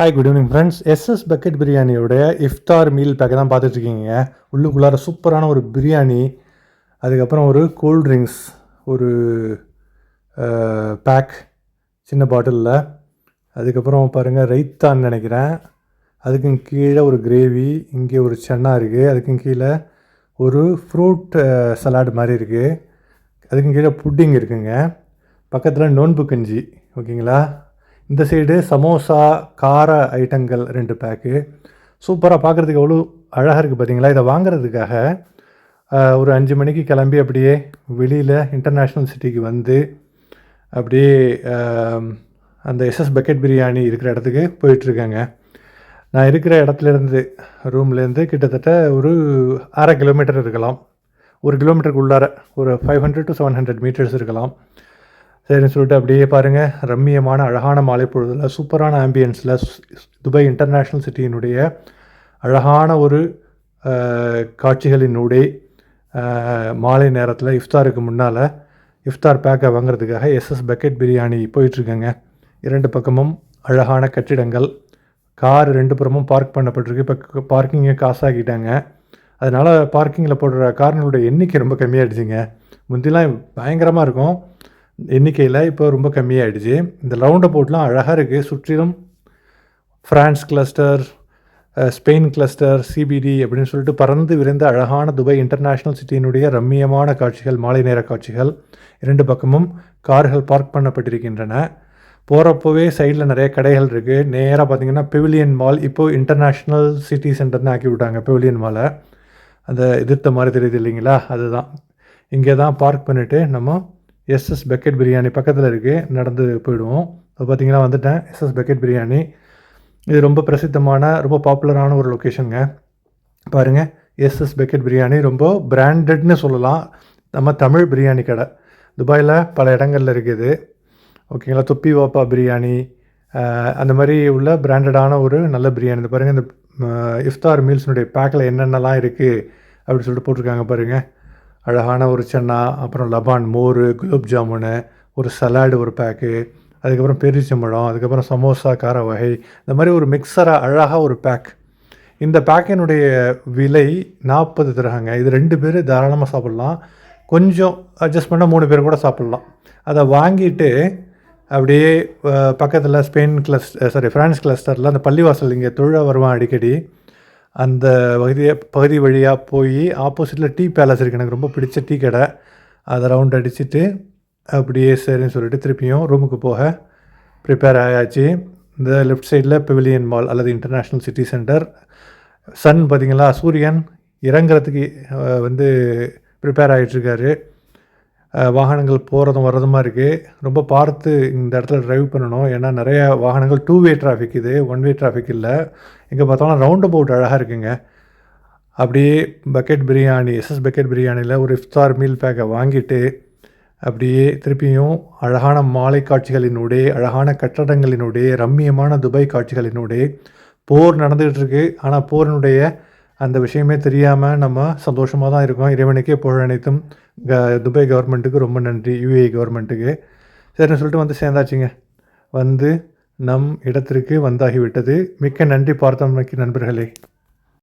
Hi, good evening friends. SS bucket பிரியாணியோடைய இஃப்தார் meal பேக்கை தான் பார்த்துட்ருக்கீங்க. உள்ளுக்குள்ளார சூப்பரான ஒரு பிரியாணி, அதுக்கப்புறம் ஒரு கூல் ட்ரிங்க்ஸ், ஒரு பேக் சின்ன பாட்டிலில், அதுக்கப்புறம் பாருங்கள் ரைத்தான்னு நினைக்கிறேன். அதுக்கும் கீழே ஒரு கிரேவி, இங்கே ஒரு சன்னா இருக்குது, அதுக்கும் கீழே ஒரு ஃப்ரூட் சலாட் மாதிரி இருக்குது, அதுக்கும் கீழே புட்டிங் இருக்குங்க, பக்கத்தில் நோன்பு கஞ்சி. ஓகேங்களா? இந்த சைடு சமோசா கார ஐட்டங்கள் 2 பேக்கு. சூப்பராக பார்க்குறதுக்கு எவ்வளோ அழகாக இருக்குது பார்த்தீங்களா? இதை வாங்கிறதுக்காக ஒரு 5 மணிக்கு கிளம்பி அப்படியே வெளியில் இன்டர்நேஷ்னல் சிட்டிக்கு வந்து அப்படியே அந்த எஸ்எஸ் பக்கெட் பிரியாணி இருக்கிற இடத்துக்கு போயிட்டுருக்கேங்க. நான் இருக்கிற இடத்துலேருந்து ரூம்லேருந்து கிட்டத்தட்ட ஒரு 1/2 கிலோமீட்டர் இருக்கலாம். 1 கிலோமீட்டருக்கு உள்ளார ஒரு 500 to 700 மீட்டர்ஸ் இருக்கலாம். சரின்னு சொல்லிட்டு அப்படியே பாருங்கள், ரம்மியமான அழகான மாலை பொழுதில் சூப்பரான ஆம்பியன்ஸில் துபாய் இன்டர்நேஷ்னல் சிட்டியினுடைய அழகான ஒரு காட்சிகளினுடைய மாலை நேரத்தில் இஃப்தாருக்கு முன்னால் இஃப்தார் பேக்கை வாங்கிறதுக்காக எஸ்எஸ் பக்கெட் பிரியாணி போயிட்டுருக்கேங்க. 2 பக்கமும் அழகான கட்டிடங்கள், கார் 2 புறமும் பார்க் பண்ணப்பட்டிருக்கு. இப்போ பார்க்கிங்கை காசாக்கிட்டாங்க. அதனால் பார்க்கிங்கில் போடுற கார்களுடைய எண்ணிக்கை ரொம்ப கம்மியாகிடுச்சிங்க. முந்திலாம் பயங்கரமாக இருக்கும் எண்ணிக்கையில், இப்போ ரொம்ப கம்மியாகிடுச்சு. இந்த ரவுண்ட் அபவுட்லாம் அழகாக இருக்குது. சுற்றிலும் France cluster, Spain cluster, CBT அப்படின்னு சொல்லிட்டு பறந்து விரைந்த அழகான துபாய் இன்டர்நேஷ்னல் சிட்டியினுடைய ரம்மியமான காட்சிகள், மாலை நேர காட்சிகள். 2 பக்கமும் கார்கள் பார்க் பண்ணப்பட்டிருக்கின்றன. போகிறப்போவே சைடில் நிறைய கடைகள் இருக்குது. நேராக பார்த்திங்கன்னா பெவிலியன் மால், இப்போது இன்டர்நேஷ்னல் சிட்டி சென்டர்னு ஆக்கி விட்டாங்க பெவிலியன் மாலை. அந்த எதிர்த்த மாதிரி தெரியுது இல்லைங்களா? அதுதான். இங்கே தான் பார்க் பண்ணிவிட்டு நம்ம எஸ்எஸ் பக்கெட் பிரியாணி பக்கத்தில் இருக்குது, நடந்து போயிடுவோம். இப்போ பார்த்திங்கன்னா வந்துட்டேன். எஸ்எஸ் பக்கெட் பிரியாணி இது ரொம்ப பிரசித்தமான, ரொம்ப பாப்புலரான ஒரு லொக்கேஷனுங்க. பாருங்கள், எஸ்எஸ் பக்கெட் பிரியாணி ரொம்ப பிராண்டட்னு சொல்லலாம். நம்ம தமிழ் பிரியாணி கடை துபாயில் பல இடங்களில் இருக்குது. ஓகேங்களா? தொப்பி வாப்பா பிரியாணி அந்த மாதிரி உள்ள பிராண்டடான ஒரு நல்ல பிரியாணி. இந்த பாருங்கள், இந்த இஃப்தார் மீல்ஸினுடைய பேக்கில் என்னென்னலாம் இருக்குது அப்படின்னு சொல்லிட்டு போட்டிருக்காங்க பாருங்கள். அழகான ஒரு சன்னா, அப்புறம் லபான் மோர், குலோப் ஜாமுனு, ஒரு சலாடு ஒரு பேக்கு, அதுக்கப்புறம் பெரிச்சம்பழம், அதுக்கப்புறம் சமோசா கார வகை, இந்த மாதிரி ஒரு மிக்சராக அழகாக ஒரு பேக். இந்த பேக்கினுடைய விலை 40 திரஹங்க. இது 2 பேர் தாராளமாக சாப்பிட்லாம். கொஞ்சம் அட்ஜஸ்ட் பண்ணால் 3 பேர் கூட சாப்பிட்லாம். அதை வாங்கிட்டு அப்படியே பக்கத்தில் ஃப்ரான்ஸ் கிளஸ்டரில் அந்த பள்ளிவாசல் இங்கே தொழிலாக வருவான் அடிக்கடி. அந்த பகுதி வழியாக போய் ஆப்போசிட்டில் டீ பேலஸ் இருக்குது, எனக்கு ரொம்ப பிடிச்ச டீ கடை. அதை ரவுண்ட் அடிச்சுட்டு அப்படியே சரின்னு சொல்லிட்டு திருப்பியும் ரூமுக்கு போக ப்ரிப்பேர் ஆயாச்சு. இந்த லெஃப்ட் சைடில் பெவிலியன் மால் அல்லது இன்டர்நேஷ்னல் சிட்டி சென்டர். சன் பார்த்திங்களா, சூரியன் இறங்குறதுக்கு வந்து ப்ரிப்பேர் ஆகிட்டுருக்காரு. வாகனங்கள் போகிறதும் வர்றதுமா இருக்குது. ரொம்ப பார்த்து இந்த இடத்துல ட்ரைவ் பண்ணணும். ஏன்னா நிறையா வாகனங்கள் 2 வே டிராஃபிக், இது 1 வே டிராஃபிக் இல்லை. எங்கே பார்த்தாலும் ரவுண்ட் அபவுட் அழகாக இருக்குங்க. அப்படியே பக்கெட் பிரியாணி, எஸ்எஸ் பக்கெட் பிரியாணியில் ஒரு இஃப்தார் மீல் பேக்கை வாங்கிட்டு அப்படியே திருப்பியும் அழகான மாலை காட்சிகளினுடைய, அழகான கட்டடங்களினுடைய, ரம்மியமான துபாய் காட்சிகளினுடைய போர் நடந்துகிட்டு இருக்குது. ஆனால் போரினுடைய அந்த விஷயமே தெரியாமல் நம்ம சந்தோஷமாக தான் இருக்கோம். இறைவனுக்கே புகழ் அனைத்தும். துபாய் கவர்மெண்ட்டுக்கு ரொம்ப நன்றி, யுஏஇ கவர்மெண்ட்டுக்கு. சரின்னு சொல்லிட்டு வந்து சேர்ந்தாச்சுங்க. வந்து நம் இடத்திற்கு வந்தாகிவிட்டது. மிக்க நன்றி பார்த்தமைக்கு நண்பர்களே.